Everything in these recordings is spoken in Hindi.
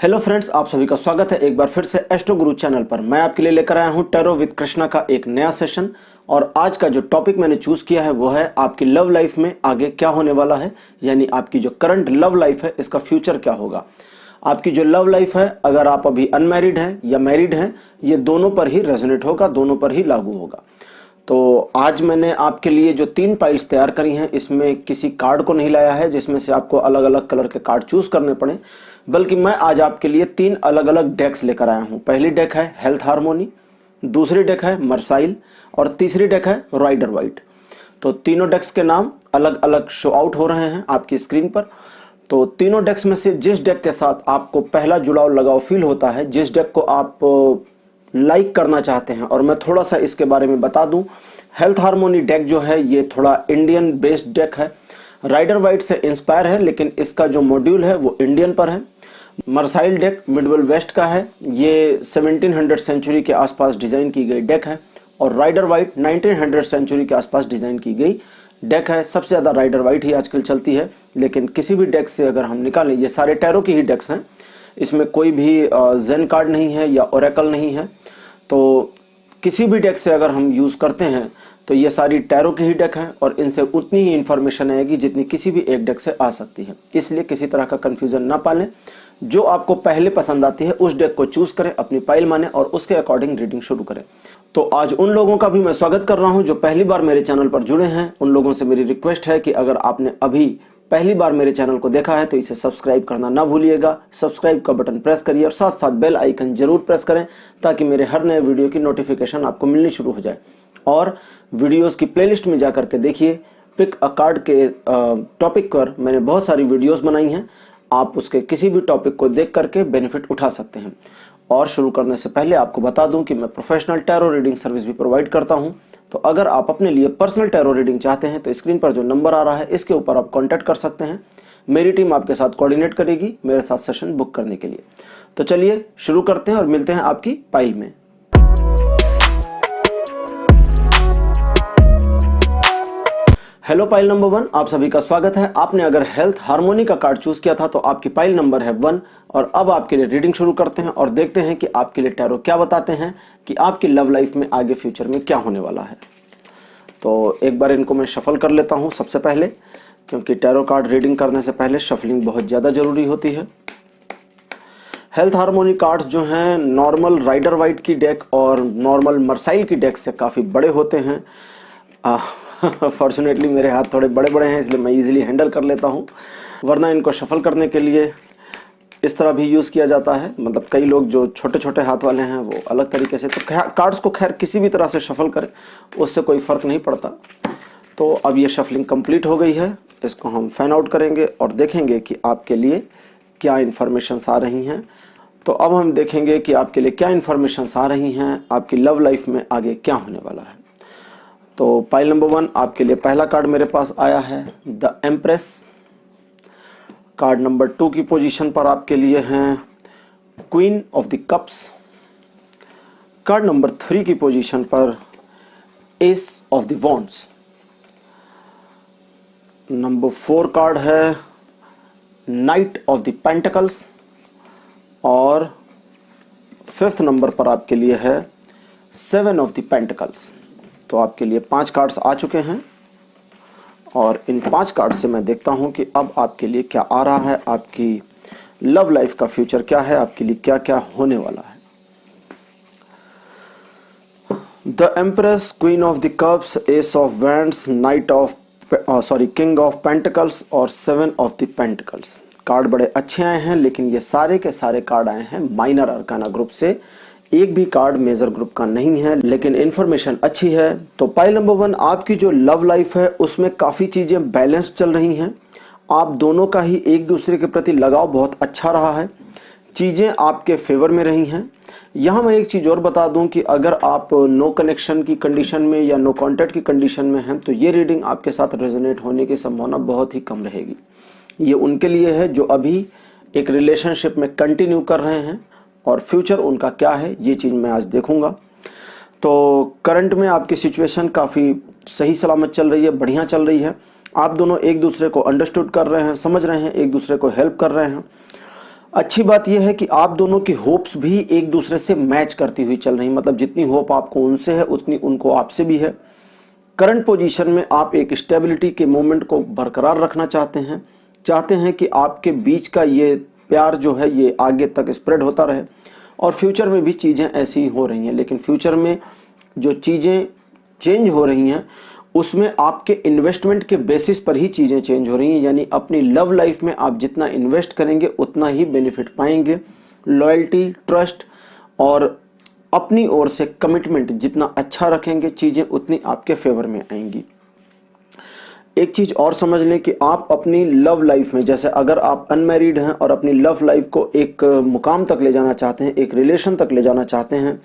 हेलो फ्रेंड्स, आप सभी का स्वागत है एक बार फिर से एस्ट्रो गुरु चैनल पर। मैं आपके लिए लेकर आया हूं टैरो विद कृष्णा का एक नया सेशन। और आज का जो टॉपिक मैंने चूज किया है वो है आपकी लव लाइफ में आगे क्या होने वाला है, यानी आपकी जो करंट लव लाइफ है इसका फ्यूचर क्या होगा। आपकी जो लव लाइफ है, अगर आप अभी अनमैरिड हैं या मैरिड हैं, ये दोनों पर ही रेजोनेट होगा, दोनों पर ही लागू होगा। तो आज मैंने आपके लिए जो 3 पाइल्स तैयार करी हैं, इसमें किसी कार्ड को नहीं लाया है जिसमें से आपको अलग अलग कलर के कार्ड चूज करने पड़े, बल्कि मैं आज आपके लिए 3 अलग अलग डेक्स लेकर आया हूं। पहली डेक है हेल्थ हार्मोनी, दूसरी डेक है मर्साइल और तीसरी डेक है राइडर वाइट। तो तीनों डेक्स के नाम अलग अलग शो आउट हो रहे हैं आपकी स्क्रीन पर। तो तीनों डेक्स में से जिस डेक के साथ आपको पहला जुड़ाव लगाव फील होता है, जिस डेक को आप लाइक करना चाहते हैं, और मैं थोड़ा सा इसके बारे में बता दूं, हेल्थ हार्मोनी डेक जो है ये थोड़ा इंडियन बेस्ड डेक है। राइडर वाइट से इंस्पायर है, लेकिन इसका जो मॉड्यूल है वो इंडियन पर है। मर्साइल डेक मिडवेल वेस्ट का है, ये 1700 सेंचुरी के आसपास डिजाइन की गई डेक है। और राइडर वाइट 1900 सेंचुरी के आसपास डिजाइन की गई डेक है। सबसे ज्यादा राइडर वाइट ही आजकल चलती है, लेकिन किसी भी डेक से अगर हम निकालें, ये सारे टैरो की ही डेक्स हैं, इसमें कोई भी जेन कार्ड नहीं है या ओरेकल नहीं है। तो किसी भी डेक से अगर हम यूज करते हैं तो ये सारी टैरो की ही डेक है, और इनसे उतनी ही इंफॉर्मेशन आएगी जितनी किसी भी एक डेक से आ सकती है। इसलिए किसी तरह का कंफ्यूजन ना पालें, जो आपको पहले पसंद आती है उस डेक को चूज करें, अपनी पाइल माने और उसके अकॉर्डिंग रीडिंग शुरू करें। तो आज उन लोगों का भी मैं स्वागत कर रहा हूं जो पहली बार मेरे चैनल पर जुड़े हैं। उन लोगों से मेरी रिक्वेस्ट है कि अगर आपने अभी पहली बार मेरे चैनल को देखा है तो इसे सब्सक्राइब करना ना भूलिएगा। सब्सक्राइब का बटन प्रेस करिए और साथ साथ बेल आइकन जरूर प्रेस करें, ताकि मेरे हर नए वीडियो की नोटिफिकेशन आपको मिलनी शुरू हो जाए। और वीडियोस की प्लेलिस्ट में जाकर के देखिए, पिक अ कार्ड के टॉपिक पर मैंने बहुत सारी वीडियोस बनाई हैं। आप उसके किसी भी टॉपिक को देख करके बेनिफिट उठा सकते हैं। और शुरू करने से पहले आपको बता दूं कि मैं प्रोफेशनल टैरो रीडिंग सर्विस भी प्रोवाइड करता हूं। तो अगर आप अपने लिए पर्सनल टैरो रीडिंग चाहते हैं तो स्क्रीन पर जो नंबर आ रहा है इसके ऊपर आप कांटेक्ट कर सकते हैं। मेरी टीम आपके साथ कोऑर्डिनेट करेगी मेरे साथ सेशन बुक करने के लिए। तो चलिए शुरू करते हैं और मिलते हैं आपकी पाइल में। हेलो पाइल नंबर 1, आप सभी का स्वागत है। आपने अगर हेल्थ हार्मोनी का कार्ड चूज किया था तो आपकी पाइल नंबर है 1। और अब आपके लिए रीडिंग शुरू करते हैं और देखते हैं कि आपके लिए टैरो क्या बताते हैं कि आपकी लव लाइफ में आगे फ्यूचर में क्या होने वाला है। तो एक बार इनको मैं शफल कर लेता हूं सबसे पहले, क्योंकि टैरो कार्ड रीडिंग करने से पहले शफलिंग बहुत ज्यादा जरूरी होती है। हेल्थ हार्मोनी कार्ड्स जो हैं नॉर्मल राइडर वाइट की डेक और नॉर्मल मर्साइल की डेक से काफी बड़े होते हैं। फॉर्चुनेटली मेरे हाथ थोड़े बड़े बड़े हैं, इसलिए मैं इजीली हैंडल कर लेता हूं, वरना इनको शफल करने के लिए इस तरह भी यूज किया जाता है। मतलब कई लोग जो छोटे छोटे हाथ वाले हैं वो अलग तरीके से, तो कार्ड्स को खैर किसी भी तरह से शफल करें उससे कोई फर्क नहीं पड़ता। तो अब ये शफलिंग कंप्लीट हो गई है, इसको हम फैन आउट करेंगे और देखेंगे कि आपके लिए क्या इन्फॉर्मेशन आ रही हैं। तो अब हम देखेंगे कि आपके लिए क्या इन्फॉर्मेशन आ रही हैं, आपकी लव लाइफ में आगे क्या होने वाला है। तो पाइल नंबर 1, आपके लिए पहला कार्ड मेरे पास आया है द एम्प्रेस। कार्ड नंबर 2 की पोजीशन पर आपके लिए हैं queen of the cups. Card number 3 की पोजीशन पर S of the wands. Number 4 card है नाइट ऑफ द पेंटिकल्स। और 5th नंबर पर आपके लिए है 7 ऑफ द पेंटिकल्स। तो आपके लिए 5 कार्ड्स आ चुके हैं, और इन 5 कार्ड से मैं देखता हूं कि अब आपके लिए क्या आ रहा है, आपकी लव लाइफ का फ्यूचर क्या है, आपके लिए क्या क्या होने वाला है। The empress, queen of the cups, S of wands, night of king of pentacles और 7 ऑफ द पेंटिकल्स। कार्ड बड़े अच्छे आए हैं, लेकिन ये सारे के सारे कार्ड आए हैं माइनर अरकाना ग्रुप से। एक भी कार्ड मेजर ग्रुप का नहीं है, लेकिन इंफॉर्मेशन अच्छी है। तो पाइल नंबर 1, आपकी जो लव लाइफ है उसमें काफी चीजें बैलेंस चल रही हैं। आप दोनों का ही एक दूसरे के प्रति लगाव बहुत अच्छा रहा है, चीजें आपके फेवर में रही हैं। यहां मैं एक चीज और बता दूं कि अगर आप नो कनेक्शन की कंडीशन में या नो कॉन्टेक्ट की कंडीशन में हैं तो ये रीडिंग आपके साथ रेजोनेट होने की संभावना बहुत ही कम रहेगी। ये उनके लिए है जो अभी एक रिलेशनशिप में कंटिन्यू कर रहे हैं, और फ्यूचर उनका क्या है ये चीज मैं आज देखूंगा। तो करंट में आपकी सिचुएशन काफी सही सलामत चल रही है, बढ़िया चल रही है। आप दोनों एक दूसरे को अंडरस्टूड कर रहे हैं, समझ रहे हैं, एक दूसरे को हेल्प कर रहे हैं। अच्छी बात यह है कि आप दोनों की होप्स भी एक दूसरे से मैच करती हुई चल रही, मतलब जितनी होप आपको उनसे है उतनी उनको आपसे भी है। करंट पोजीशन में आप एक स्टेबिलिटी के मोमेंट को बरकरार रखना चाहते हैं कि आपके बीच का ये प्यार जो है ये आगे तक स्प्रेड होता रहे, और फ्यूचर में भी चीज़ें ऐसी ही हो रही हैं। लेकिन फ्यूचर में जो चीज़ें चेंज हो रही हैं उसमें आपके इन्वेस्टमेंट के बेसिस पर ही चीज़ें चेंज हो रही हैं, यानी अपनी लव लाइफ में आप जितना इन्वेस्ट करेंगे उतना ही बेनिफिट पाएंगे। लॉयल्टी, ट्रस्ट और अपनी ओर से कमिटमेंट जितना अच्छा रखेंगे, चीज़ें उतनी आपके फेवर में आएंगी। एक चीज़ और समझ लें कि आप अपनी लव लाइफ में, जैसे अगर आप अनमैरिड हैं और अपनी लव लाइफ को एक मुकाम तक ले जाना चाहते हैं, एक रिलेशन तक ले जाना चाहते हैं,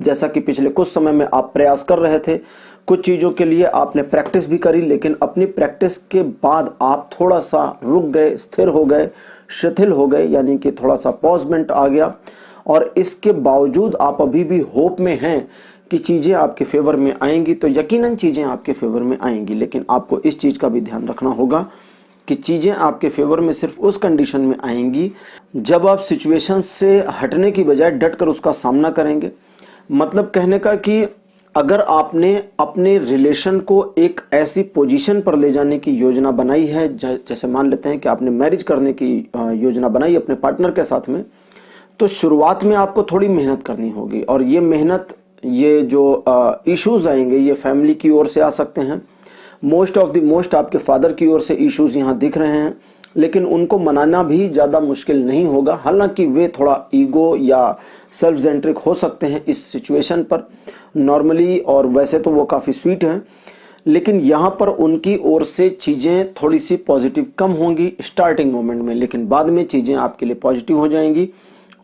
जैसा कि पिछले कुछ समय में आप प्रयास कर रहे थे, कुछ चीज़ों के लिए आपने प्रैक्टिस भी करी, लेकिन अपनी प्रैक्टिस के बाद आप थोड़ा सा रुक गए, स्थिर हो गए, शिथिल हो गए, यानी कि थोड़ा सा पॉजमेंट आ गया, और इसके बावजूद आप अभी भी होप में हैं कि चीज़ें आपके फेवर में आएंगी, तो यकीनन चीज़ें आपके फेवर में आएंगी। लेकिन आपको इस चीज़ का भी ध्यान रखना होगा कि चीज़ें आपके फेवर में सिर्फ उस कंडीशन में आएंगी जब आप सिचुएशन से हटने की बजाय डटकर उसका सामना करेंगे। मतलब कहने का कि अगर आपने अपने रिलेशन को एक ऐसी पोजीशन पर ले जाने की योजना बनाई है, जैसे मान लेते हैं कि आपने मैरिज करने की योजना बनाई अपने पार्टनर के साथ में, तो शुरुआत में आपको थोड़ी मेहनत करनी होगी, और ये मेहनत, ये जो इश्यूज आएंगे ये फैमिली की ओर से आ सकते हैं। मोस्ट ऑफ द मोस्ट आपके फादर की ओर से इश्यूज यहाँ दिख रहे हैं, लेकिन उनको मनाना भी ज़्यादा मुश्किल नहीं होगा। हालांकि वे थोड़ा ईगो या सेल्फ सेंट्रिक हो सकते हैं इस सिचुएशन पर नॉर्मली, और वैसे तो वो काफ़ी स्वीट हैं, लेकिन यहाँ पर उनकी ओर से चीज़ें थोड़ी सी पॉजिटिव कम होंगी स्टार्टिंग मोमेंट में, लेकिन बाद में चीज़ें आपके लिए पॉजिटिव हो जाएंगी।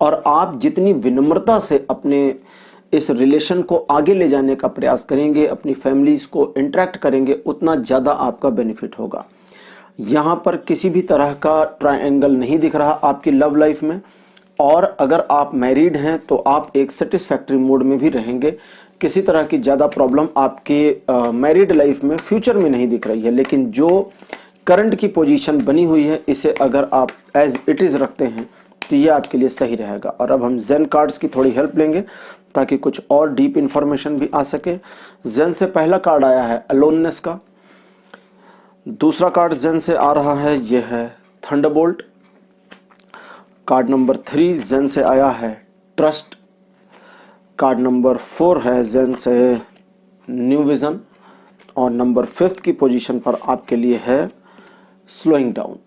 और आप जितनी विनम्रता से अपने इस रिलेशन को आगे ले जाने का प्रयास करेंगे, अपनी फैमिलीज को इंटरेक्ट करेंगे, उतना ज़्यादा आपका बेनिफिट होगा। यहाँ पर किसी भी तरह का ट्रायंगल नहीं दिख रहा आपकी लव लाइफ में, और अगर आप मैरिड हैं तो आप एक सेटिस्फैक्ट्री मोड में भी रहेंगे। किसी तरह की ज़्यादा प्रॉब्लम आपके मैरिड लाइफ में फ्यूचर में नहीं दिख रही है, लेकिन जो करंट की पोजीशन बनी हुई है इसे अगर आप एज इट इज़ रखते हैं तो ये आपके लिए सही रहेगा। और अब हम जेन कार्ड्स की थोड़ी हेल्प लेंगे ताकि कुछ और डीप इंफॉर्मेशन भी आ सके। जेन से पहला कार्ड आया है अलोननेस का, दूसरा कार्ड जेन से आ रहा है ये है थंडरबोल्ट, कार्ड नंबर 3 जेन से आया है ट्रस्ट, कार्ड नंबर 4 है जेन से न्यू विजन, और नंबर 5 की पोजीशन पर आपके लिए है स्लोइंग डाउन।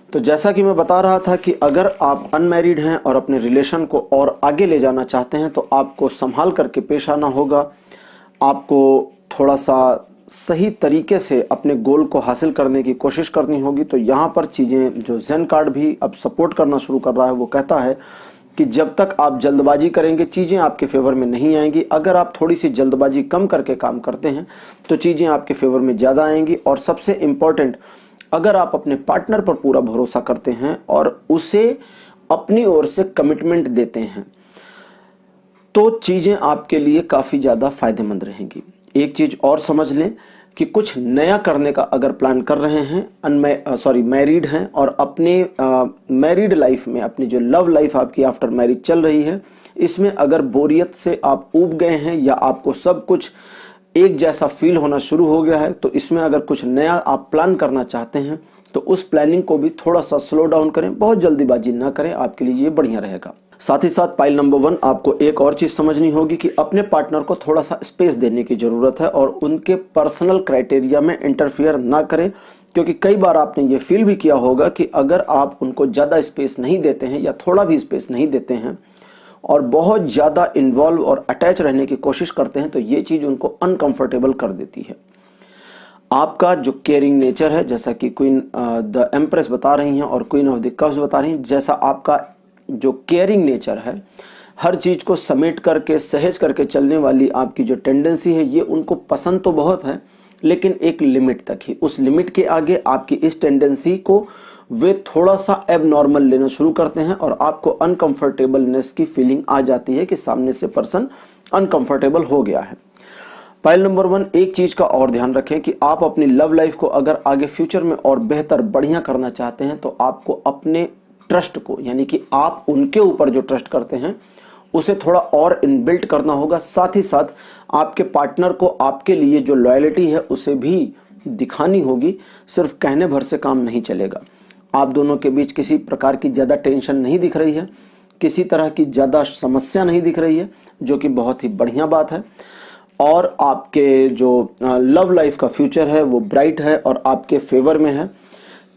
तो जैसा कि मैं बता रहा था कि अगर आप अनमैरिड हैं और अपने रिलेशन को और आगे ले जाना चाहते हैं तो आपको संभाल करके पेश आना होगा। आपको थोड़ा सा सही तरीके से अपने गोल को हासिल करने की कोशिश करनी होगी। तो यहाँ पर चीज़ें जो जेन कार्ड भी अब सपोर्ट करना शुरू कर रहा है वो कहता है कि जब तक आप जल्दबाजी करेंगे चीज़ें आपके फेवर में नहीं आएंगी। अगर आप थोड़ी सी जल्दबाजी कम करके काम करते हैं तो चीज़ें आपके फेवर में ज़्यादा आएंगी। और सबसे इम्पॉर्टेंट, अगर आप अपने पार्टनर पर पूरा भरोसा करते हैं और उसे अपनी ओर से कमिटमेंट देते हैं तो चीज़ें आपके लिए काफ़ी ज़्यादा फायदेमंद रहेंगी। एक चीज़ और समझ लें कि कुछ नया करने का अगर प्लान कर रहे हैं, मैरिड हैं और अपने मैरिड लाइफ में, अपनी जो लव लाइफ आपकी आफ्टर मैरिज चल रही है, इसमें अगर बोरियत से आप ऊब गए हैं या आपको सब कुछ एक जैसा फील होना शुरू हो गया है, तो इसमें अगर कुछ नया आप प्लान करना चाहते हैं तो उस प्लानिंग को भी थोड़ा सा स्लो डाउन करें, बहुत जल्दीबाजी ना करें, आपके लिए ये बढ़िया रहेगा। साथ ही साथ पाइल नंबर 1, आपको एक और चीज समझनी होगी कि अपने पार्टनर को थोड़ा सा स्पेस देने की जरूरत है और उनके पर्सनल क्राइटेरिया में इंटरफियर ना करें, क्योंकि कई बार आपने ये फील भी किया होगा कि अगर आप उनको ज्यादा स्पेस नहीं देते हैं या थोड़ा भी स्पेस नहीं देते हैं और बहुत ज़्यादा इन्वॉल्व और अटैच रहने की कोशिश करते हैं तो ये चीज़ उनको अनकंफर्टेबल कर देती है। आपका जो केयरिंग नेचर है, जैसा कि क्वीन द एम्प्रेस बता रही हैं और क्वीन ऑफ द कप्स बता रही हैं, जैसा आपका जो केयरिंग नेचर है, हर चीज़ को समेट करके सहेज करके चलने वाली आपकी जो टेंडेंसी है, ये उनको पसंद तो बहुत है लेकिन एक लिमिट तक ही। उस लिमिट के आगे आपकी इस टेंडेंसी को वे थोड़ा सा एबनॉर्मल लेना शुरू करते हैं और आपको अनकंफर्टेबलनेस की फीलिंग आ जाती है कि सामने से पर्सन अनकंफर्टेबल हो गया है। पाइल नंबर 1, एक चीज का और ध्यान रखें कि आप अपनी लव लाइफ को अगर आगे फ्यूचर में और बेहतर बढ़िया करना चाहते हैं तो आपको अपने ट्रस्ट को, यानी कि आप उनके ऊपर जो ट्रस्ट करते हैं उसे थोड़ा और इनबिल्ट करना होगा। साथ ही साथ आपके पार्टनर को आपके लिए जो लॉयल्टी है उसे भी दिखानी होगी। सिर्फ कहने भर से काम नहीं चलेगा। आप दोनों के बीच किसी प्रकार की ज़्यादा टेंशन नहीं दिख रही है, किसी तरह की ज़्यादा समस्या नहीं दिख रही है, जो कि बहुत ही बढ़िया बात है। और आपके जो लव लाइफ का फ्यूचर है वो ब्राइट है और आपके फेवर में है।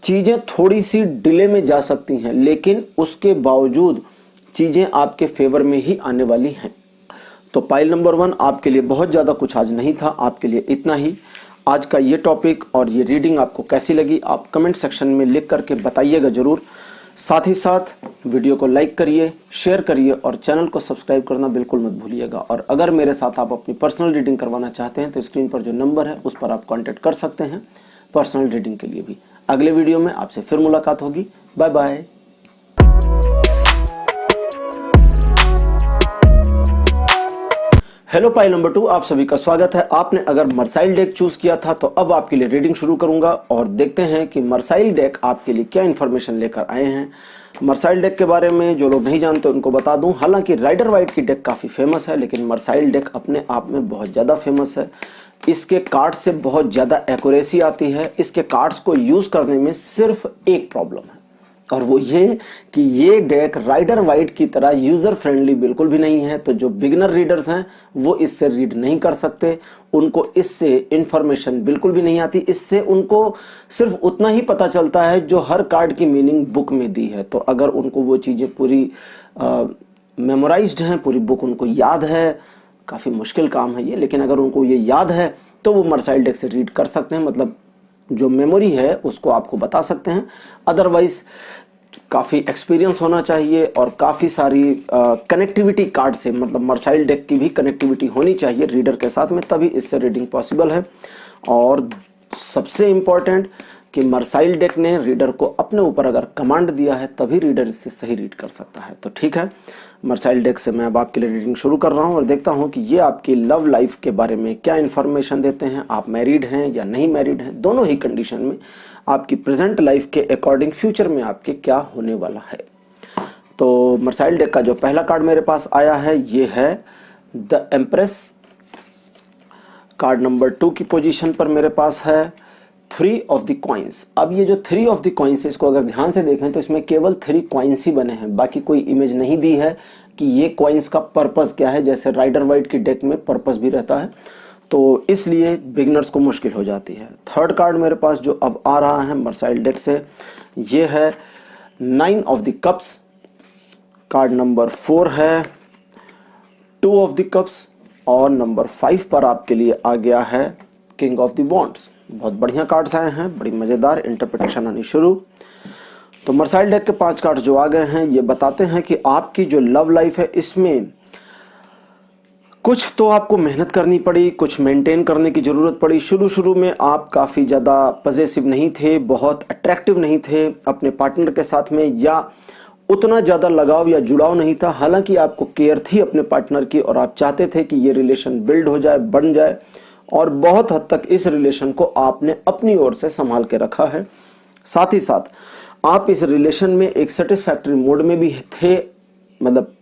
चीज़ें थोड़ी सी डिले में जा सकती हैं, लेकिन उसके बावजूद चीज़ें आपके फेवर में ही आने वाली हैं। तो पाइल नंबर 1 आपके लिए बहुत ज़्यादा कुछ आज नहीं था, आपके लिए इतना ही। आज का ये टॉपिक और ये रीडिंग आपको कैसी लगी आप कमेंट सेक्शन में लिख करके बताइएगा ज़रूर। साथ ही साथ वीडियो को लाइक करिए, शेयर करिए और चैनल को सब्सक्राइब करना बिल्कुल मत भूलिएगा। और अगर मेरे साथ आप अपनी पर्सनल रीडिंग करवाना चाहते हैं तो स्क्रीन पर जो नंबर है उस पर आप कॉन्टैक्ट कर सकते हैं पर्सनल रीडिंग के लिए भी। अगले वीडियो में आपसे फिर मुलाकात होगी। Bye bye. Hello pile number 2, आप सभी का स्वागत है। आपने अगर मर्साइल डेक चूज किया था तो अब आपके लिए रीडिंग शुरू करूंगा और देखते हैं कि मर्साइल डेक आपके लिए क्या इन्फॉर्मेशन लेकर आए हैं। मर्साइल डेक के बारे में जो लोग नहीं जानते उनको बता दूं, हालांकि राइडर वाइट की डेक काफ़ी फेमस है, लेकिन मर्साइल डेक अपने आप में बहुत ज़्यादा फेमस है। इसके कार्ड से बहुत ज़्यादा एक्यूरेसी आती है। इसके कार्ड्स को यूज़ करने में सिर्फ एक प्रॉब्लम है और वो ये कि ये डेक राइडर वाइट की तरह यूजर फ्रेंडली बिल्कुल भी नहीं है। तो जो बिगिनर रीडर्स हैं वो इससे रीड नहीं कर सकते, उनको इससे इंफॉर्मेशन बिल्कुल भी नहीं आती। इससे उनको सिर्फ उतना ही पता चलता है जो हर कार्ड की मीनिंग बुक में दी है। तो अगर उनको वो चीज़ें पूरी मेमोराइज्ड हैं, पूरी बुक उनको याद है, काफ़ी मुश्किल काम है ये, लेकिन अगर उनको ये याद है तो वो मर्साइल डेक से रीड कर सकते हैं। मतलब जो मेमोरी है उसको आपको बता सकते हैं। अदरवाइज काफ़ी एक्सपीरियंस होना चाहिए और काफ़ी सारी कनेक्टिविटी कार्ड से, मतलब मर्साइल डेक की भी कनेक्टिविटी होनी चाहिए रीडर के साथ में, तभी इससे रीडिंग पॉसिबल है। और सबसे इम्पॉर्टेंट कि मर्साइल डेक ने रीडर को अपने ऊपर अगर कमांड दिया है तभी रीडर इससे सही रीड कर सकता है। तो ठीक है, मर्साइल डेक से मैं अब आपके लिए रीडिंग शुरू कर रहा हूं और देखता हूं कि ये आपकी लव लाइफ के बारे में क्या इन्फॉर्मेशन देते हैं। आप मैरिड हैं या नहीं मैरिड हैं, दोनों ही कंडीशन में आपकी प्रेजेंट लाइफ के अकॉर्डिंग फ्यूचर में आपके क्या होने वाला है। तो मर्साइल डेक का जो पहला कार्ड मेरे पास आया है ये है द एम्प्रेस। कार्ड नंबर 2 की पोजीशन पर मेरे पास है 3 ऑफ द कॉइंस। अब ये जो 3 ऑफ द कॉइंस है, इसको अगर ध्यान से देखें तो इसमें केवल 3 कॉइंस ही बने हैं, बाकी कोई इमेज नहीं दी है कि ये कॉइंस का पर्पस क्या है। जैसे राइडर वाइट की डेक में पर्पस भी रहता है, तो इसलिए बिगनर्स को मुश्किल हो जाती है। थर्ड कार्ड मेरे पास जो अब आ रहा है मर्साइल डेक से, ये है 9 of the cups. Card number 4 है 2 ऑफ द कप्स और नंबर 5 पर आपके लिए आ गया है किंग ऑफ द वॉन्ड्स। बहुत बढ़िया कार्ड्स आए हैं, बड़ी मजेदार इंटरप्रिटेशन आनी शुरू। तो मर्साइल डेक के 5 कार्ड्स जो आ गए हैं ये बताते हैं कि आपकी जो लव लाइफ है इसमें कुछ तो आपको मेहनत करनी पड़ी, कुछ मेंटेन करने की जरूरत पड़ी। शुरू में आप काफी ज्यादा पॉजिटिव नहीं थे, बहुत अट्रैक्टिव नहीं थे अपने पार्टनर के साथ में, या उतना ज्यादा लगाव या जुड़ाव नहीं था। हालांकि आपको केयर थी अपने पार्टनर की और आप चाहते थे कि ये रिलेशन बिल्ड हो जाए, बन जाए, और बहुत हद तक इस रिलेशन को आपने अपनी ओर से संभाल के रखा है। साथ ही साथ आप इस रिलेशन में एक सेटिस्फैक्टरी मोड में भी थे, मतलब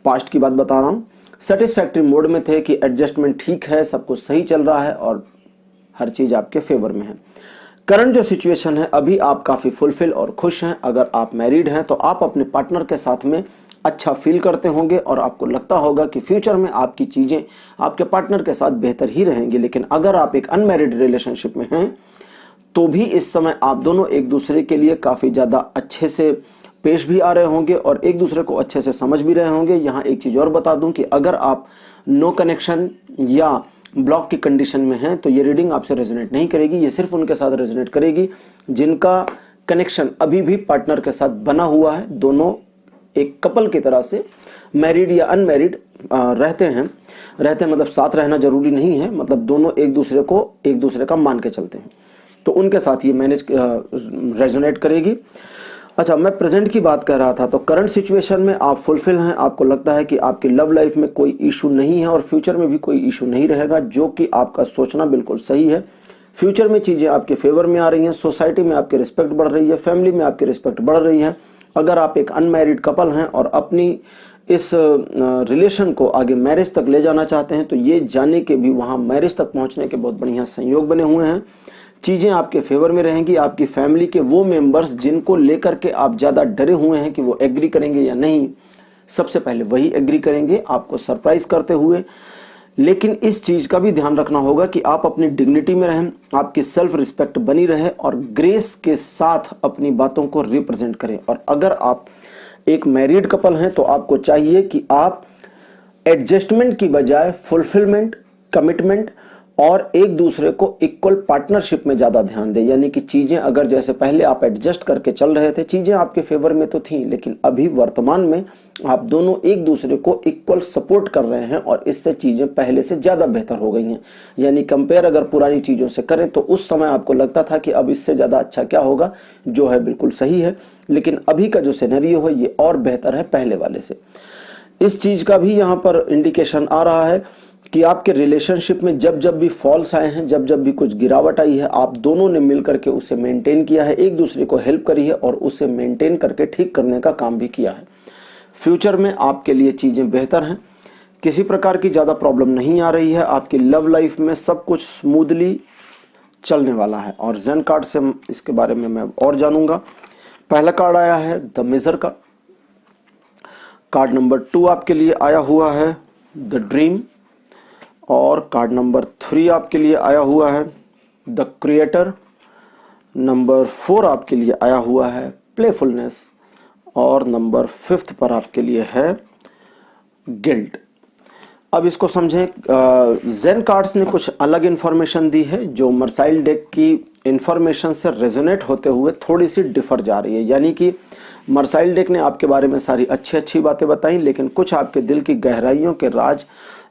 पास्ट की बात बता रहा हूं, सेटिस्फैक्टरी मोड में थे कि एडजस्टमेंट ठीक है, सब कुछ सही चल रहा है और हर चीज आपके फेवर में है। करंट जो सिचुएशन है अभी आप काफी फुलफिल और खुश हैं। अगर आप मैरिड हैं तो आप अपने पार्टनर के साथ में अच्छा फील करते होंगे और आपको लगता होगा कि फ्यूचर में आपकी चीजें आपके पार्टनर के साथ बेहतर ही रहेंगी। लेकिन अगर आप एक अनमैरिड रिलेशनशिप में हैं तो भी इस समय आप दोनों एक दूसरे के लिए काफी ज्यादा अच्छे से पेश भी आ रहे होंगे और एक दूसरे को अच्छे से समझ भी रहे होंगे। यहाँ एक चीज और बता दूं कि अगर आप नो कनेक्शन या ब्लॉक की कंडीशन में हैं तो ये रीडिंग आपसे रेजोनेट नहीं करेगी। ये सिर्फ उनके साथ रेजोनेट करेगी जिनका कनेक्शन अभी भी पार्टनर के साथ बना हुआ है। दोनों एक कपल की तरह से मैरिड या अनमैरिड रहते हैं मतलब साथ रहना जरूरी नहीं है, मतलब दोनों एक दूसरे का मान के चलते हैं, तो उनके साथ ये मैनेज रेजोनेट करेगी। अच्छा, मैं प्रेजेंट की बात कर रहा था, तो करंट सिचुएशन में आप फुलफिल हैं। आपको लगता है कि आपकी लव लाइफ में कोई इशू नहीं है और फ्यूचर में भी कोई इशू नहीं रहेगा, जो कि आपका सोचना बिल्कुल सही है। फ्यूचर में चीजें आपके फेवर में आ रही हैं, सोसाइटी में आपकी रिस्पेक्ट बढ़ रही है, फैमिली में आपकी रिस्पेक्ट बढ़ रही है अगर आप एक अनमैरिड कपल हैं और अपनी इस रिलेशन को आगे मैरिज तक ले जाना चाहते हैं तो ये जाने के भी वहाँ मैरिज तक पहुँचने के बहुत बढ़िया संयोग बने हुए हैं। चीज़ें आपके फेवर में रहेंगी। आपकी फैमिली के वो मेंबर्स जिनको लेकर के आप ज़्यादा डरे हुए हैं कि वो एग्री करेंगे या नहीं, सबसे पहले वही एग्री करेंगे आपको सरप्राइज करते हुए। लेकिन इस चीज़ का भी ध्यान रखना होगा कि आप अपनी डिग्निटी में रहें, आपकी सेल्फ रिस्पेक्ट बनी रहे और ग्रेस के साथ अपनी बातों को रिप्रेजेंट करें। और अगर आप एक मैरिड कपल हैं तो आपको चाहिए कि आप एडजस्टमेंट की बजाय फुलफिलमेंट, कमिटमेंट और एक दूसरे को इक्वल पार्टनरशिप में ज़्यादा ध्यान दें। यानी कि चीज़ें अगर जैसे पहले आप एडजस्ट करके चल रहे थे, चीज़ें आपके फेवर में तो थी, लेकिन अभी वर्तमान में आप दोनों एक दूसरे को इक्वल सपोर्ट कर रहे हैं और इससे चीज़ें पहले से ज़्यादा बेहतर हो गई हैं। यानी कंपेयर अगर पुरानी चीज़ों से करें तो उस समय आपको लगता था कि अब इससे ज़्यादा अच्छा क्या होगा, जो है बिल्कुल सही है, लेकिन अभी का जो सिनेरियो है ये और बेहतर है पहले वाले से। इस चीज़ का भी यहाँ पर इंडिकेशन आ रहा है कि आपके रिलेशनशिप में जब जब भी फॉल्स आए हैं, जब जब भी कुछ गिरावट आई है, आप दोनों ने मिल करके उसे मेंटेन किया है, एक दूसरे को हेल्प करी है और उसे मेंटेन करके ठीक करने का काम भी किया है। फ्यूचर में आपके लिए चीज़ें बेहतर हैं, किसी प्रकार की ज़्यादा प्रॉब्लम नहीं आ रही है। आपकी लव लाइफ में सब कुछ स्मूथली चलने वाला है। और ज़ेन कार्ड से इसके बारे में मैं और जानूंगा। पहला कार्ड आया है द मेजर का। कार्ड नंबर 2 आपके लिए आया हुआ है द ड्रीम। और कार्ड नंबर 3 आपके लिए आया हुआ है द क्रिएटर। नंबर 4 आपके लिए आया हुआ है प्लेफुलनेस। और नंबर 5 पर आपके लिए है गिल्ट। अब इसको समझें, ज़ेन कार्ड्स ने कुछ अलग इन्फॉर्मेशन दी है जो मर्साइल डेक की इन्फॉर्मेशन से रेजोनेट होते हुए थोड़ी सी डिफर जा रही है। यानी कि मर्साइल डेक ने आपके बारे में सारी अच्छी अच्छी बातें बताई, लेकिन कुछ आपके दिल की गहराइयों के राज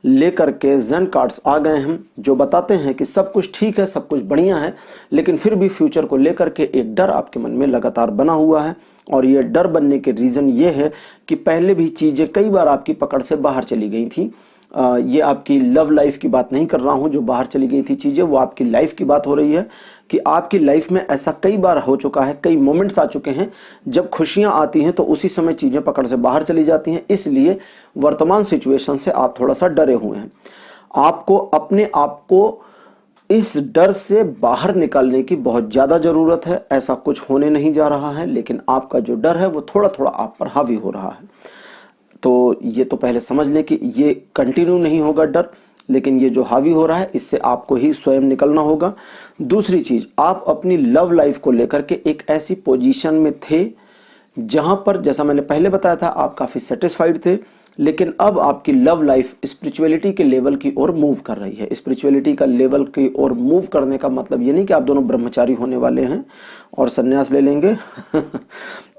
लेकर के ज़ेन कार्ड्स आ गए हैं जो बताते हैं कि सब कुछ ठीक है, सब कुछ बढ़िया है, लेकिन फिर भी फ्यूचर को लेकर के एक डर आपके मन में लगातार बना हुआ है। और ये डर बनने के रीज़न ये है कि पहले भी चीज़ें कई बार आपकी पकड़ से बाहर चली गई थी। ये आपकी लव लाइफ की बात नहीं कर रहा हूँ जो बाहर चली गई थी चीज़ें, वो आपकी लाइफ की बात हो रही है कि आपकी लाइफ में ऐसा कई बार हो चुका है, कई मोमेंट्स आ चुके हैं जब खुशियाँ आती हैं तो उसी समय चीज़ें पकड़ से बाहर चली जाती हैं। इसलिए वर्तमान सिचुएशन से आप थोड़ा सा डरे हुए हैं। आपको अपने आप को इस डर से बाहर निकालने की बहुत ज़्यादा ज़रूरत है। ऐसा कुछ होने नहीं जा रहा है, लेकिन आपका जो डर है वो थोड़ा थोड़ा आप पर हावी हो रहा है। तो ये तो पहले समझ लें कि ये कंटिन्यू नहीं होगा डर, लेकिन ये जो हावी हो रहा है इससे आपको ही स्वयं निकलना होगा। दूसरी चीज़, आप अपनी लव लाइफ को लेकर के एक ऐसी पोजीशन में थे जहां पर, जैसा मैंने पहले बताया था, आप काफ़ी सेटिस्फाइड थे, लेकिन अब आपकी लव लाइफ स्पिरिचुअलिटी के लेवल की ओर मूव कर रही है। स्पिरिचुअलिटी का लेवल की ओर मूव करने का मतलब ये नहीं कि आप दोनों ब्रह्मचारी होने वाले हैं और सन्यास ले लेंगे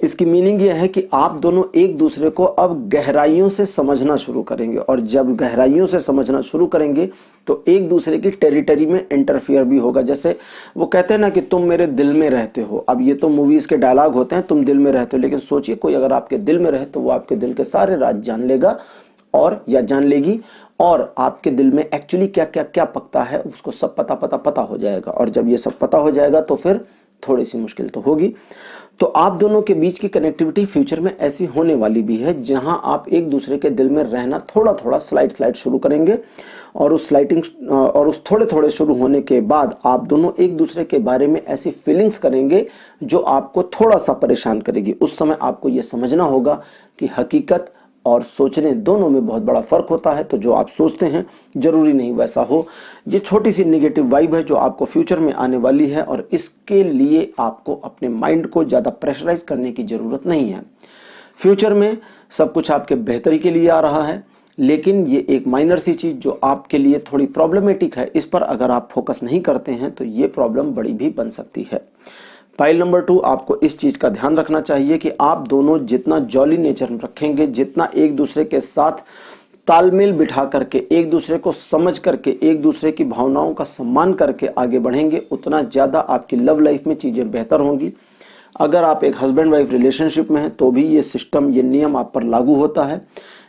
इसकी मीनिंग ये है कि आप दोनों एक दूसरे को अब गहराइयों से समझना शुरू करेंगे, और जब गहराइयों से समझना शुरू करेंगे तो एक दूसरे की टेरिटरी में इंटरफियर भी होगा। जैसे वो कहते हैं ना कि तुम मेरे दिल में रहते हो। अब ये तो मूवीज के डायलॉग होते हैं, तुम दिल में रहते हो, लेकिन सोचिए कोई अगर आपके दिल में रहे तो वो आपके दिल के सारे राज जान लेगा और या जान लेगी, और आपके दिल में एक्चुअली क्या क्या क्या पकता है उसको सब पता हो जाएगा। और जब ये सब पता हो जाएगा तो फिर थोड़ी सी मुश्किल तो होगी। तो आप दोनों के बीच की कनेक्टिविटी फ्यूचर में ऐसी होने वाली भी है जहां आप एक दूसरे के दिल में रहना थोड़ा थोड़ा स्लाइड शुरू करेंगे, और उस स्लाइडिंग और उस थोड़े थोड़े शुरू होने के बाद आप दोनों एक दूसरे के बारे में ऐसी फीलिंग्स करेंगे जो आपको थोड़ा सा परेशान करेगी। उस समय आपको ये समझना होगा कि हकीकत और सोचने दोनों में बहुत बड़ा फर्क होता है। तो जो आप सोचते हैं जरूरी नहीं वैसा हो। ये छोटी सी निगेटिव वाइब है जो आपको फ्यूचर में आने वाली है, और इसके लिए आपको अपने माइंड को ज़्यादा प्रेशराइज करने की ज़रूरत नहीं है। फ्यूचर में सब कुछ आपके बेहतरी के लिए आ रहा है, लेकिन ये एक माइनर सी चीज़ जो आपके लिए थोड़ी प्रॉब्लमेटिक है, इस पर अगर आप फोकस नहीं करते हैं तो ये प्रॉब्लम बड़ी भी बन सकती है। पाइल नंबर 2, आपको इस चीज़ का ध्यान रखना चाहिए कि आप दोनों जितना जॉली नेचर रखेंगे, जितना एक दूसरे के साथ तालमेल बिठा करके, एक दूसरे को समझ करके, एक दूसरे की भावनाओं का सम्मान करके आगे बढ़ेंगे, उतना ज़्यादा आपकी लव लाइफ में चीज़ें बेहतर होंगी। अगर आप एक हस्बैंड वाइफ रिलेशनशिप में हैं तो भी ये सिस्टम, ये नियम आप पर लागू होता है।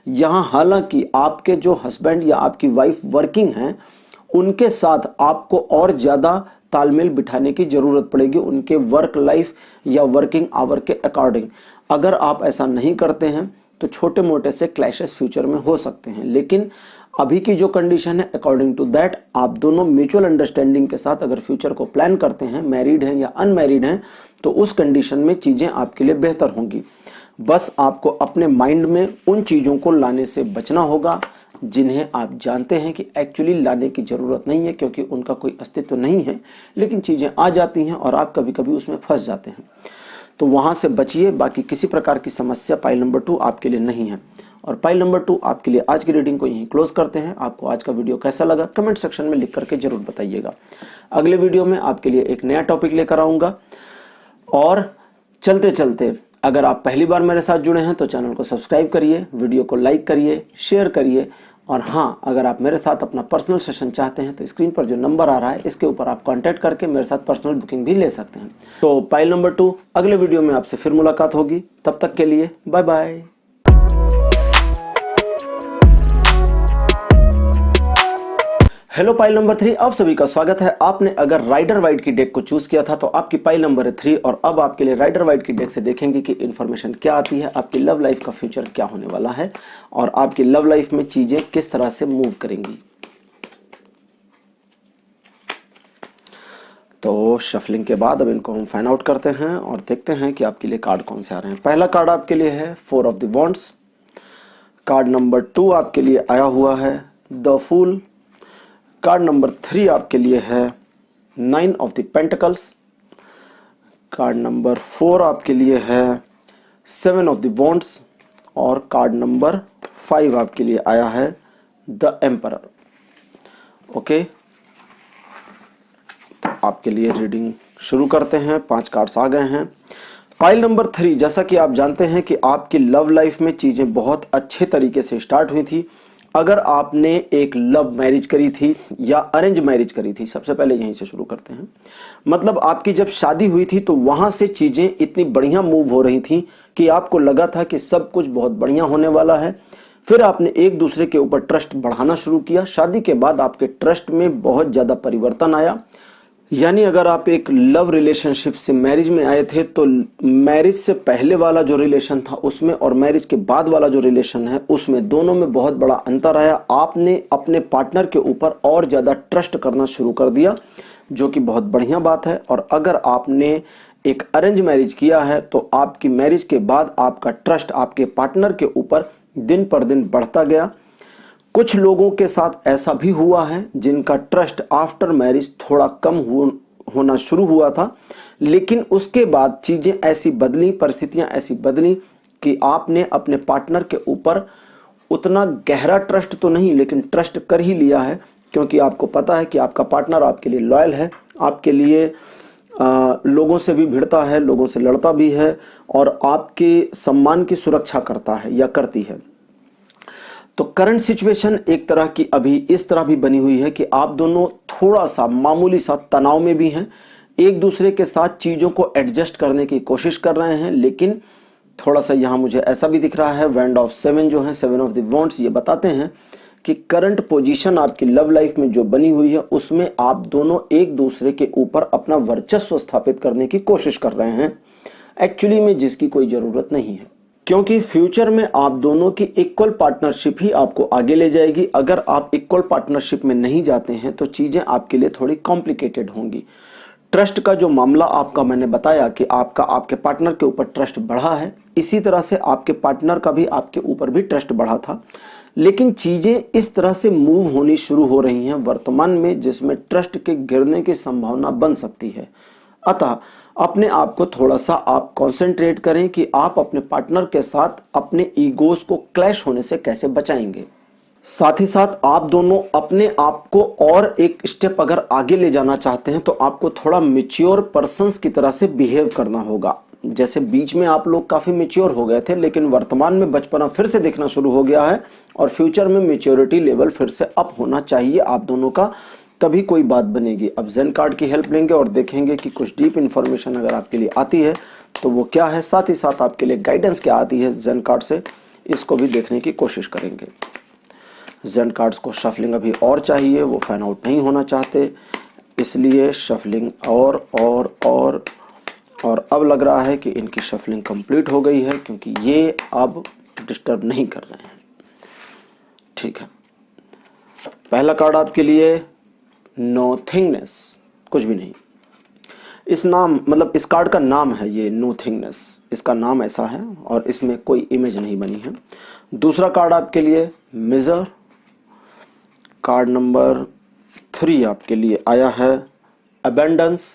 यहाँ हालांकि आपके जो हस्बैंड या आपकी वाइफ वर्किंग हैं, उनके साथ आपको और ज़्यादा तालमेल बिठाने की ज़रूरत पड़ेगी, उनके वर्क लाइफ या वर्किंग आवर के अकॉर्डिंग। अगर आप ऐसा नहीं करते हैं तो छोटे मोटे से क्लैशेस फ्यूचर में हो सकते हैं, लेकिन अभी की जो कंडीशन है अकॉर्डिंग टू दैट आप दोनों म्यूचुअल अंडरस्टैंडिंग के साथ अगर फ्यूचर को प्लान करते हैं, मैरिड हैं या अनमैरिड हैं, तो उस कंडीशन में चीजें आपके लिए बेहतर होंगी। बस आपको अपने माइंड में उन चीजों को लाने से बचना होगा जिन्हें आप जानते हैं कि एक्चुअली लाने की जरूरत नहीं है, क्योंकि उनका कोई अस्तित्व नहीं है, लेकिन चीजें आ जाती हैं और आप कभी कभी उसमें फंस जाते हैं। तो वहां से बचिए। बाकी किसी प्रकार की समस्या पाइल नंबर 2 आपके लिए नहीं है। और पाइल नंबर 2 आपके लिए आज की रीडिंग को यहीं क्लोज करते हैं। आपको आज का वीडियो कैसा लगा कमेंट सेक्शन में लिख करके जरूर बताइएगा। अगले वीडियो में आपके लिए एक नया टॉपिक लेकर आऊंगा। और चलते चलते अगर आप पहली बार मेरे साथ जुड़े हैं तो चैनल को सब्सक्राइब करिए, वीडियो को लाइक करिए, शेयर करिए। और हाँ, अगर आप मेरे साथ अपना पर्सनल सेशन चाहते हैं तो स्क्रीन पर जो नंबर आ रहा है इसके ऊपर आप कांटेक्ट करके मेरे साथ पर्सनल बुकिंग भी ले सकते हैं। तो पाइल नंबर 2 अगले वीडियो में आपसे फिर मुलाकात होगी। तब तक के लिए bye bye. Hello pile number 3, आप सभी का स्वागत है। आपने अगर राइडर वाइट की डेक को चूज किया था तो आपकी पाइल नंबर है 3 और अब आपके लिए राइडर वाइट की डेक से देखेंगे कि इन्फॉर्मेशन क्या आती है, आपकी लव लाइफ का फ्यूचर क्या होने वाला है और आपकी लव लाइफ में चीजें किस तरह से मूव करेंगी। तो शफलिंग के बाद अब इनको हम फाइंड आउट करते हैं और देखते हैं कि आपके लिए कार्ड कौन से आ रहे हैं। पहला कार्ड आपके लिए है 4 of the wands. Card number 2 आपके लिए आया हुआ है द फूल। कार्ड नंबर 3 आपके लिए है 9 of the pentacles. Card number 4 आपके लिए है 7 ऑफ द वॉन्ड्स और कार्ड नंबर 5 आपके लिए आया है द एम्परर। ओके, तो आपके लिए रीडिंग शुरू करते हैं। 5 कार्ड्स आ गए हैं। पाइल नंबर 3, जैसा कि आप जानते हैं कि आपकी लव लाइफ में चीजें बहुत अच्छे तरीके से स्टार्ट हुई थी। अगर आपने एक लव मैरिज करी थी या अरेंज मैरिज करी थी, सबसे पहले यहीं से शुरू करते हैं। मतलब आपकी जब शादी हुई थी तो वहां से चीजें इतनी बढ़िया मूव हो रही थी कि आपको लगा था कि सब कुछ बहुत बढ़िया होने वाला है। फिर आपने एक दूसरे के ऊपर ट्रस्ट बढ़ाना शुरू किया। शादी के बाद आपके ट्रस्ट में बहुत ज्यादा परिवर्तन आया। यानी अगर आप एक लव रिलेशनशिप से मैरिज में आए थे तो मैरिज से पहले वाला जो रिलेशन था उसमें और मैरिज के बाद वाला जो रिलेशन है उसमें दोनों में बहुत बड़ा अंतर आया। आपने अपने पार्टनर के ऊपर और ज्यादा ट्रस्ट करना शुरू कर दिया, जो कि बहुत बढ़िया बात है। और अगर आपने एक अरेंज मैरिज किया है तो आपकी मैरिज के बाद आपका ट्रस्ट आपके पार्टनर के ऊपर दिन पर दिन बढ़ता गया। कुछ लोगों के साथ ऐसा भी हुआ है जिनका ट्रस्ट आफ्टर मैरिज थोड़ा कम होना शुरू हुआ था, लेकिन उसके बाद चीजें ऐसी बदली, परिस्थितियां ऐसी बदली कि आपने अपने पार्टनर के ऊपर उतना गहरा ट्रस्ट तो नहीं लेकिन ट्रस्ट कर ही लिया है, क्योंकि आपको पता है कि आपका पार्टनर आपके लिए लॉयल है, आपके लिए लोगों से भी भिड़ता है, लोगों से लड़ता भी है और आपके सम्मान की सुरक्षा करता है या करती है। तो करंट सिचुएशन एक तरह की अभी इस तरह भी बनी हुई है कि आप दोनों थोड़ा सा मामूली सा तनाव में भी हैं। एक दूसरे के साथ चीजों को एडजस्ट करने की कोशिश कर रहे हैं, लेकिन थोड़ा सा यहां मुझे ऐसा भी दिख रहा है वैंड ऑफ 7 जो है 7 ऑफ द वॉन्ड्स, ये बताते हैं कि करंट पोजीशन आपकी लव लाइफ में जो बनी हुई है उसमें आप दोनों एक दूसरे के ऊपर अपना वर्चस्व स्थापित करने की कोशिश कर रहे हैं, एक्चुअली में जिसकी कोई जरूरत नहीं है, क्योंकि फ्यूचर में आप दोनों की इक्वल पार्टनरशिप ही आपको आगे ले जाएगी। अगर आप इक्वल पार्टनरशिप में नहीं जाते हैं तो चीजें आपके लिए थोड़ी कॉम्प्लिकेटेड होंगी। ट्रस्ट का जो मामला आपका मैंने बताया कि आपका आपके पार्टनर के ऊपर ट्रस्ट बढ़ा है, इसी तरह से आपके पार्टनर का भी आपके ऊपर भी ट्रस्ट बढ़ा था, लेकिन चीजें इस तरह से मूव होनी शुरू हो रही हैं वर्तमान में जिसमें ट्रस्ट के गिरने की संभावना बन सकती है। अतः अपने आप को थोड़ा सा आप कंसंट्रेट करें कि आप अपने पार्टनर के साथ अपने ईगोस को क्लैश होने से कैसे बचाएंगे। साथ ही साथ आप दोनों अपने आप को और एक स्टेप अगर आगे ले जाना चाहते हैं तो आपको थोड़ा मैच्योर पर्सन्स की तरह से बिहेव करना होगा। जैसे बीच में आप लोग काफी मैच्योर हो गए थे, लेकिन वर्तमान में बचपना फिर से दिखना शुरू हो गया है और फ्यूचर में मैच्योरिटी लेवल फिर से अप होना चाहिए आप दोनों का, तभी कोई बात बनेगी। अब जेन कार्ड की हेल्प लेंगे और देखेंगे कि कुछ डीप इंफॉर्मेशन अगर आपके लिए आती है तो वो क्या है, साथ ही साथ आपके लिए गाइडेंस क्या आती है जेन कार्ड से, इसको भी देखने की कोशिश करेंगे। जेन कार्ड्स को शफलिंग अभी और चाहिए, वो फैन आउट नहीं होना चाहते, इसलिए शफलिंग और और अब लग रहा है कि इनकी शफलिंग कंप्लीट हो गई है, क्योंकि ये अब डिस्टर्ब नहीं कर रहे हैं। ठीक है, पहला कार्ड आपके लिए नोथिंगनेस, कुछ भी नहीं। इस नाम मतलब इस कार्ड का नाम है ये नोथिंगनेस, इसका नाम ऐसा है और इसमें कोई इमेज नहीं बनी है। दूसरा कार्ड आपके लिए मिजर, कार्ड नंबर 3 आपके लिए आया है अबेंडेंस।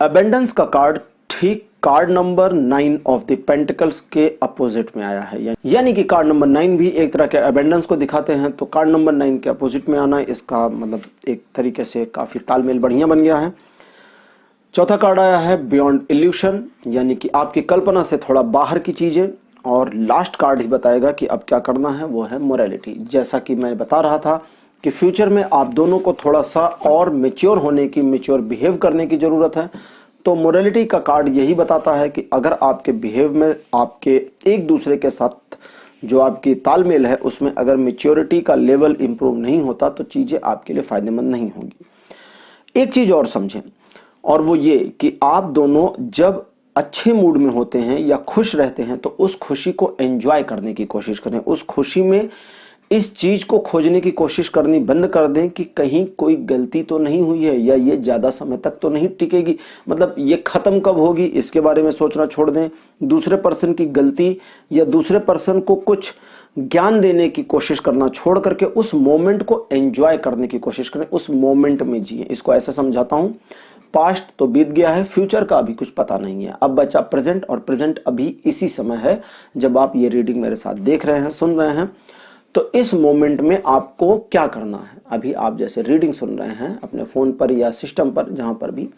अबेंडेंस का कार्ड ठीक card number 9 of the pentacles के अपोजिट में आया है, यानी कि कार्ड नंबर 9 भी एक तरह के अबेंडेंस को दिखाते हैं, तो कार्ड नंबर 9 के अपोजिट में आना इसका मतलब एक तरीके से काफी तालमेल बढ़िया बन गया है। चौथा कार्ड आया है बियॉन्ड इल्यूशन, यानी कि आपकी कल्पना से थोड़ा बाहर की चीजें। और लास्ट कार्ड ही बताएगा कि अब क्या करना है, वो है मोरालिटी। जैसा कि मैं बता रहा था कि फ्यूचर में आप दोनों को थोड़ा सा और मेच्योर होने की, मेच्योर बिहेव करने की जरूरत है। तो मोरालिटी का कार्ड यही बताता है कि अगर आपके बिहेव में, आपके एक दूसरे के साथ जो आपकी तालमेल है उसमें अगर मेच्योरिटी का लेवल इंप्रूव नहीं होता तो चीजें आपके लिए फायदेमंद नहीं होगी। एक चीज और समझें, और वो ये कि आप दोनों जब अच्छे मूड में होते हैं या खुश रहते हैं तो उस खुशी को एंजॉय करने की कोशिश करें। उस खुशी में इस चीज को खोजने की कोशिश करनी बंद कर दें कि कहीं कोई गलती तो नहीं हुई है या ये ज्यादा समय तक तो नहीं टिकेगी, मतलब ये खत्म कब होगी इसके बारे में सोचना छोड़ दें। दूसरे पर्सन की गलती या दूसरे पर्सन को कुछ ज्ञान देने की कोशिश करना छोड़ करके उस मोमेंट को एंजॉय करने की कोशिश करें, उस मोमेंट में जिए। इसको ऐसे समझाता हूं, पास्ट तो बीत गया है, फ्यूचर का अभी कुछ पता नहीं है, अब बचा प्रेजेंट, और प्रेजेंट अभी इसी समय है जब आप ये रीडिंग मेरे साथ देख रहे हैं, सुन रहे हैं। तो इस मोमेंट में आपको क्या करना है, अभी आप जैसे रीडिंग सुन रहे हैं अपने फोन पर या सिस्टम पर, जहां पर भी,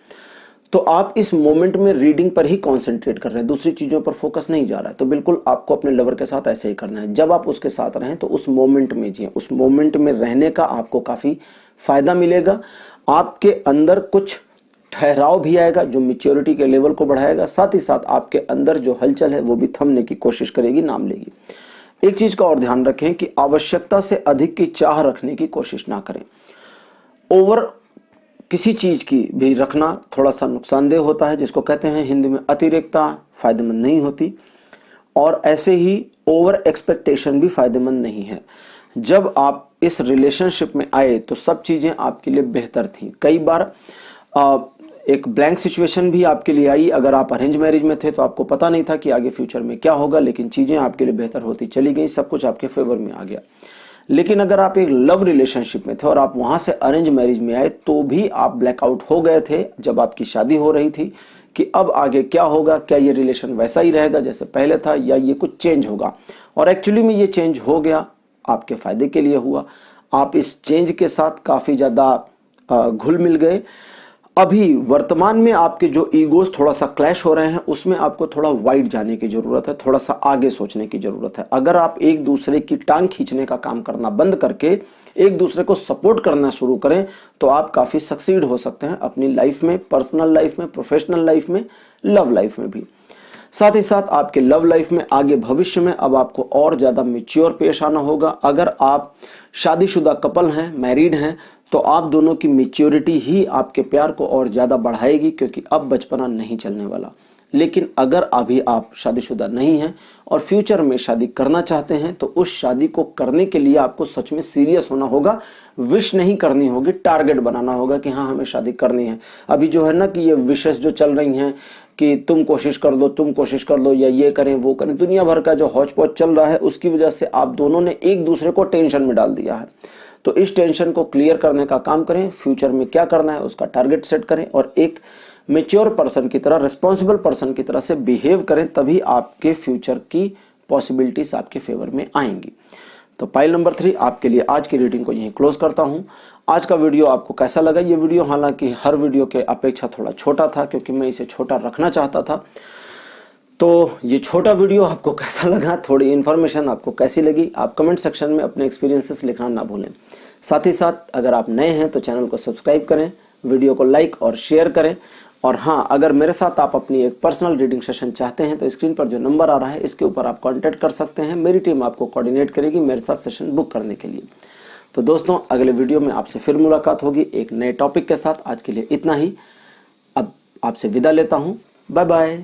तो आप इस मोमेंट में रीडिंग पर ही कंसंट्रेट कर रहे हैं, दूसरी चीजों पर फोकस नहीं जा रहा है। तो बिल्कुल आपको अपने लवर के साथ ऐसे ही करना है। जब आप उसके साथ रहें तो उस मोमेंट में जिए, उस मोमेंट में रहने का आपको काफी फायदा मिलेगा। आपके अंदर कुछ ठहराव भी आएगा जो मैच्योरिटी के लेवल को बढ़ाएगा, साथ ही साथ आपके अंदर जो हलचल है वो भी थमने की कोशिश करेगी, नाम लेगी। एक चीज का और ध्यान रखें कि आवश्यकता से अधिक की चाह रखने की कोशिश ना करें। ओवर किसी चीज की भी रखना थोड़ा सा नुकसानदेह होता है, जिसको कहते हैं हिंदी में अतिरेकता, फायदेमंद नहीं होती। और ऐसे ही ओवर एक्सपेक्टेशन भी फायदेमंद नहीं है। जब आप इस रिलेशनशिप में आए तो सब चीजें आपके लिए बेहतर थी। कई बार एक ब्लैंक सिचुएशन भी आपके लिए आई। अगर आप अरेंज मैरिज में थे तो आपको पता नहीं था कि आगे फ्यूचर में क्या होगा, लेकिन चीजें आपके लिए बेहतर होती चली गई, सब कुछ आपके फेवर में आ गया। लेकिन अगर आप एक लव रिलेशनशिप में थे और आप वहां से अरेंज मैरिज में आए तो भी आप ब्लैकआउट हो गए थे जब आपकी शादी हो रही थी कि अब आगे क्या होगा, क्या ये रिलेशन वैसा ही रहेगा जैसे पहले था या ये कुछ चेंज होगा। और एक्चुअली में ये चेंज हो गया, आपके फायदे के लिए हुआ। आप इस चेंज के साथ काफी ज्यादा घुल मिल गए। अभी वर्तमान में आपके जो ईगोस थोड़ा सा क्लैश हो रहे हैं उसमें आपको थोड़ा वाइड जाने की जरूरत है, थोड़ा सा आगे सोचने की जरूरत है। अगर आप एक दूसरे की टांग खींचने का काम करना बंद करके एक दूसरे को सपोर्ट करना शुरू करें तो आप काफी सक्सीड हो सकते हैं अपनी लाइफ में, पर्सनल लाइफ में, प्रोफेशनल लाइफ में, लव लाइफ में भी। साथ ही साथ आपके लव लाइफ में आगे भविष्य में अब आपको और ज्यादा मैच्योर पेश आना होगा। अगर आप शादीशुदा कपल हैं, मैरिड हैं, तो आप दोनों की मैच्योरिटी ही आपके प्यार को और ज्यादा बढ़ाएगी, क्योंकि अब बचपना नहीं चलने वाला। लेकिन अगर अभी आप शादीशुदा नहीं हैं और फ्यूचर में शादी करना चाहते हैं तो उस शादी को करने के लिए आपको सच में सीरियस होना होगा। विश नहीं करनी होगी, टारगेट बनाना होगा कि हाँ हमें शादी करनी है। अभी जो है ना कि ये विशेष जो चल रही हैं कि तुम कोशिश कर दो, तुम कोशिश कर दो, या ये करें वो करें, दुनिया भर का जो हौच पौच चल रहा है उसकी वजह से आप दोनों ने एक दूसरे को टेंशन में डाल दिया है। तो इस टेंशन को क्लियर करने का काम करें, फ्यूचर में क्या करना है उसका टारगेट सेट करें और एक मैच्योर पर्सन की तरह, रिस्पॉन्सिबल पर्सन की तरह से बिहेव करें, तभी आपके फ्यूचर की पॉसिबिलिटीज आपके फेवर में आएंगी। तो पाइल नंबर 3 आपके लिए आज की रीडिंग को यहीं क्लोज करता हूं। आज का वीडियो आपको कैसा लगा? ये वीडियो हालांकि हर वीडियो के अपेक्षा थोड़ा छोटा था क्योंकि मैं इसे छोटा रखना चाहता था। तो ये छोटा वीडियो आपको कैसा लगा, थोड़ी इन्फॉर्मेशन आपको कैसी लगी, आप कमेंट सेक्शन में अपने एक्सपीरियंसेस लिखना ना भूलें। साथ ही साथ अगर आप नए हैं तो चैनल को सब्सक्राइब करें, वीडियो को लाइक और शेयर करें। और हाँ, अगर मेरे साथ आप अपनी एक पर्सनल रीडिंग सेशन चाहते हैं तो स्क्रीन पर जो नंबर आ रहा है इसके ऊपर आप कांटेक्ट कर सकते हैं। मेरी टीम आपको कोऑर्डिनेट करेगी मेरे साथ सेशन बुक करने के लिए। तो दोस्तों, अगले वीडियो में आपसे फिर मुलाकात होगी एक नए टॉपिक के साथ। आज के लिए इतना ही। अब आपसे विदा लेता हूं। Bye bye.